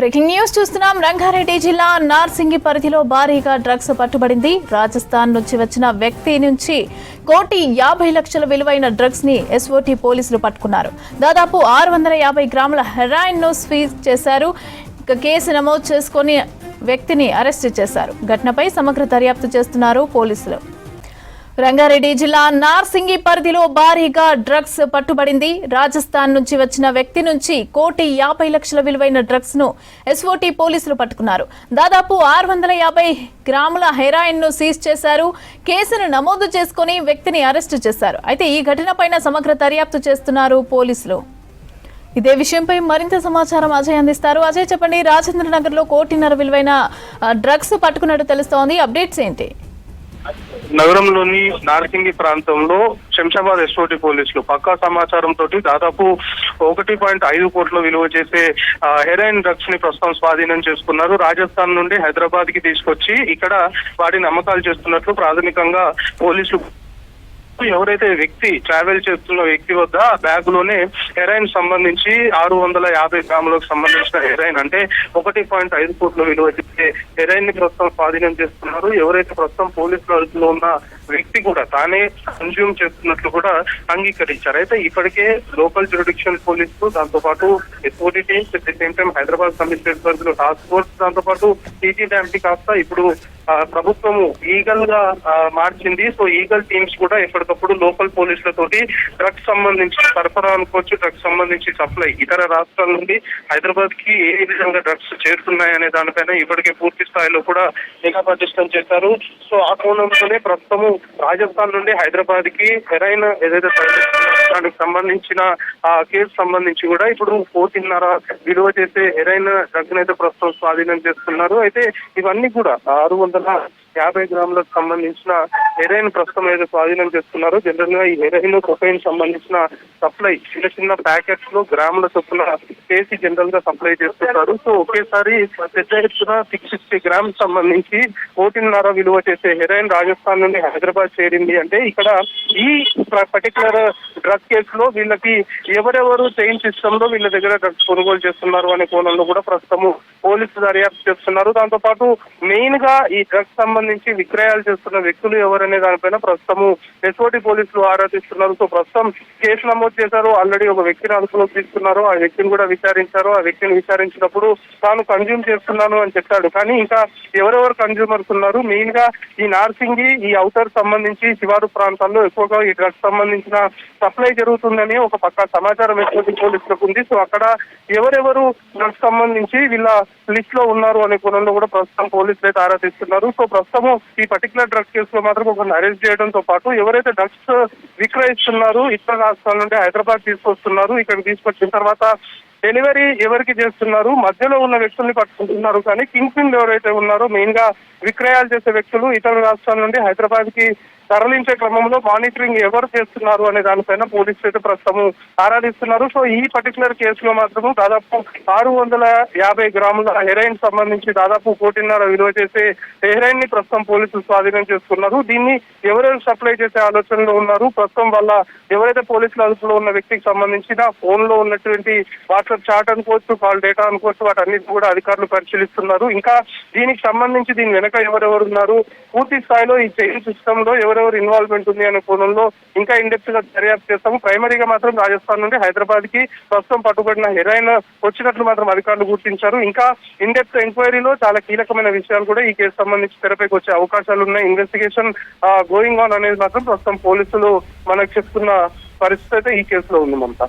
Breaking news చూస్తున్నాం. రంగారెడ్డి జిల్లా నార్సింగి పరిధిలో భారీగా డ్రగ్స్ పట్టుబడింది. రాజస్థాన్ నుంచి వచ్చిన వ్యక్తి నుంచి 1,50,00,000 విలువైన డ్రగ్స్ ని ఎస్ఓటీ పోలీసులు పట్టుకున్నారు. దాదాపు 650 గ్రాముల హెరాయిన్ ను సీజ్ చేశారు. కేసు నమోదు చేసుకుని వ్యక్తిని అరెస్టు చేశారు. ఘటనపై సమగ్ర దర్యాప్తు చేస్తున్నారు పోలీసులు. రంగారెడ్డి జిల్లా నార్సింగి పరిధిలో భారీగా డ్రగ్స్ పట్టుబడింది. రాజస్థాన్ నుంచి వచ్చిన వ్యక్తి నుంచి 1,50,00,000 విలువైన డ్రగ్స్ ను ఎస్ఓటీ పోలీసులు పట్టుకున్నారు. దాదాపు 650 గ్రాముల హెరాయిన్ ను సీజ్ చేశారు. కేసును నమోదు చేసుకుని వ్యక్తిని అరెస్టు చేశారు. అయితే ఈ ఘటనపైన సమగ్ర దర్యాప్తు చేస్తున్నారు పోలీసులు. ఇదే విషయంపై మరింత సమాచారం అజయ్ అందిస్తారు. అజయ్ చెప్పండి, రాజేంద్ర నగర్ లో 1,50,00,000 విలువైన డ్రగ్స్ పట్టుకున్నట్టు తెలుస్తోంది. అప్డేట్స్ ఏంటి? నగరంలోని నార్సింగి ప్రాంతంలో శంషాబాద్ ఎస్ఓటీ పోలీసులు పక్కా సమాచారం తోటి దాదాపు 1.5 కోట్ల విలువ చేసే హెరాయిన్ డ్రగ్స్ ని ప్రస్తుతం స్వాధీనం చేసుకున్నారు. రాజస్థాన్ నుండి హైదరాబాద్ కి తీసుకొచ్చి ఇక్కడ వాటిని అమ్మకాలు చేస్తున్నట్లు ప్రాథమికంగా పోలీసులు ఎవరైతే వ్యక్తి ట్రావెల్ చేస్తున్న వ్యక్తి వద్ద బ్యాగ్ లోనే హెరాయిన్ సంబంధించి 650 గ్రాములకు సంబంధించిన హెరాయిన్ అంటే 1.5 కోట్ల విలువ చేసే హెరాయిన్ ని ప్రస్తుతం స్వాధీనం చేస్తున్నారు. ఎవరైతే ప్రస్తుతం పోలీసుల అదుపులో ఉన్న వ్యక్తి కూడా తానే కన్జ్యూమ్ చేస్తున్నట్లు కూడా అంగీకరించారు. అయితే ఇప్పటికే లోకల్ జ్యూరిడిక్షన్ పోలీసులు, దాంతో పాటు SOT teams, at the same time Hyderabad commissionerate పరిధిలో టాస్క్ ఫోర్స్, దాంతో పాటు టీటీ డ్యామ్ కి కాస్త ఇప్పుడు ప్రభుత్వము ఈగల్ గా మార్చింది. సో ఈగల్ టీమ్స్ కూడా ఎప్పటికప్పుడు లోకల్ పోలీసులతోటి డ్రగ్స్ సంబంధించి సరఫరా అనుకోవచ్చు, డ్రగ్స్ సంబంధించి సప్లై ఇతర రాష్ట్రాల నుండి హైదరాబాద్ కి ఏ విధంగా డ్రగ్స్ చేరుతున్నాయనే దానిపైన ఇప్పటికే పూర్తి స్థాయిలో కూడా నిఘా పటిష్టం చేశారు. సో ఆ కోణంలోనే ప్రస్తుతము రాజస్థాన్ నుండి హైదరాబాద్ కి హెరాయిన్ ఏదైతే దానికి సంబంధించిన ఆ కేసు సంబంధించి కూడా ఇప్పుడు 1,50,00,000 విలువ చేసే హెరాయిన్ డ్రగ్ అయితే ప్రస్తుతం స్వాధీనం చేస్తున్నారు. అయితే ఇవన్నీ కూడా 650 గ్రాములకు సంబంధించిన హెరాయిన్ ప్రస్తుతం ఏదో స్వాధీనం చేస్తున్నారు. జనరల్ గా ఈ హెరాయిన్, కొకైన్ సంబంధించిన సప్లై చిన్న చిన్న ప్యాకెట్స్ లో గ్రాముల చొప్పున చేసి జనరల్ గా సప్లై చేస్తుంటారు. సో ఒకేసారి పెద్ద ఎత్తున 660 గ్రామ్స్ సంబంధించి 1,50,00,000 విలువ చేసే హెరాయిన్ రాజస్థాన్ నుండి హైదరాబాద్ చేరింది అంటే ఇక్కడ ఈ పర్టికులర్ డ్రగ్ కేసులో వీళ్ళకి ఎవరెవరు చైన్ సిస్టమ్ లో వీళ్ళ దగ్గర డ్రగ్స్ కొనుగోలు చేస్తున్నారు అనే కోణంలో కూడా ప్రస్తుతము పోలీసులు దర్యాప్తు చేస్తున్నారు. దాంతో పాటు మెయిన్ గా ఈ డ్రగ్స్ సంబంధించి విక్రయాలు చేస్తున్న వ్యక్తులు ఎవరనే దానిపైన ప్రస్తుతము ఎస్ఓటీ పోలీసులు ఆరాధిస్తున్నారు. సో ప్రస్తుతం కేసు నమోదు చేశారు. ఆల్రెడీ ఒక వ్యక్తిని అదుపులోకి తీసుకున్నారు. ఆ వ్యక్తిని కూడా విచారించారు. ఆ వ్యక్తిని విచారించినప్పుడు తాను కన్జ్యూమ్ చేస్తున్నాను అని చెప్పాడు. కానీ ఇంకా ఎవరెవరు కన్జ్యూమర్స్ ఉన్నారు, మెయిన్ గా ఈ నార్సింగి, ఈ ఔటర్ సంబంధించి శివారు ప్రాంతాల్లో ఎక్కువగా ఈ డ్రగ్స్ సంబంధించిన సప్లై జరుగుతుందని ఒక పక్క సమాచారం ఎస్ఓటీ పోలీసులకు ఉంది. సో అక్కడ ఎవరెవరు డ్రగ్స్ సంబంధించి వీళ్ళ లిస్ట్ లో ఉన్నారు అనే కోణంలో కూడా ప్రస్తుతం పోలీసులు అయితే ఆరాధిస్తున్నారు. సో ప్రస్తుతం ఈ పర్టికులర్ డ్రగ్స్ కేసులో మాత్రం ఒకరిని అరెస్ట్ చేయడంతో పాటు ఎవరైతే డ్రగ్స్ విక్రయిస్తున్నారు, ఇతర రాష్ట్రాల నుండి హైదరాబాద్ తీసుకొస్తున్నారు, ఇక్కడ తీసుకొచ్చిన తర్వాత డెలివరీ ఎవరికి చేస్తున్నారు, మధ్యలో ఉన్న వ్యక్తుల్ని పట్టుకుంటున్నారు. కానీ కింగ్ పిన్ ఎవరైతే ఉన్నారో మెయిన్ గా విక్రయాలు చేసే వ్యక్తులు ఇతర రాష్ట్రాల నుండి హైదరాబాద్ కి తరలించే క్రమంలో మానిటరింగ్ ఎవరు చేస్తున్నారు అనే దానిపైన పోలీసులు అయితే ప్రస్తుతం ఆరాధిస్తున్నారు. సో ఈ పర్టికులర్ కేసులో మాత్రము దాదాపు 650 గ్రాముల హెరాయిన్ సంబంధించి దాదాపు 1,50,00,000 విలువ చేసే హెరాయిన్ ని ప్రస్తుతం పోలీసులు స్వాధీనం చేసుకున్నారు. దీన్ని ఎవరెవరు సప్లై చేసే ఆలోచనలో ఉన్నారు, ప్రస్తుతం వల్ల ఎవరైతే పోలీసుల అదుపులో ఉన్న వ్యక్తికి సంబంధించిన ఫోన్ లో ఉన్నటువంటి వాట్సాప్ చాట్ అనుకోవచ్చు, కాల్ డేటా అనుకోవచ్చు, వాటన్నిటి కూడా అధికారులు పరిశీలిస్తున్నారు. ఇంకా దీనికి సంబంధించి దీని వెనక ఎవరెవరు ఉన్నారు, పూర్తి స్థాయిలో ఈ చైన్ సిస్టమ్ లో ఎవరెవరు ఇన్వాల్వ్మెంట్ ఉంది అనే కోణంలో ఇంకా ఇండెప్త్ గా దర్యాప్తు చేస్తాము. ప్రైమరీగా మాత్రం రాజస్థాన్ నుండి హైదరాబాద్ కి ప్రస్తుతం పట్టుబడిన హెరాయిన్ వచ్చినట్లు మాత్రం అధికారులు గుర్తించారు. ఇంకా ఇండెప్త్ ఎంక్వైరీలో చాలా కీలకమైన విషయాలు కూడా ఈ కేసు సంబంధించి తెరపైకి వచ్చే అవకాశాలు ఉన్నాయి. ఇన్వెస్టిగేషన్ గోయింగ్ ఆన్ అనేది మాత్రం ప్రస్తుతం పోలీసులు మనకు చెప్తున్న పరిస్థితి అయితే ఈ కేసులో ఉంది. మమతా.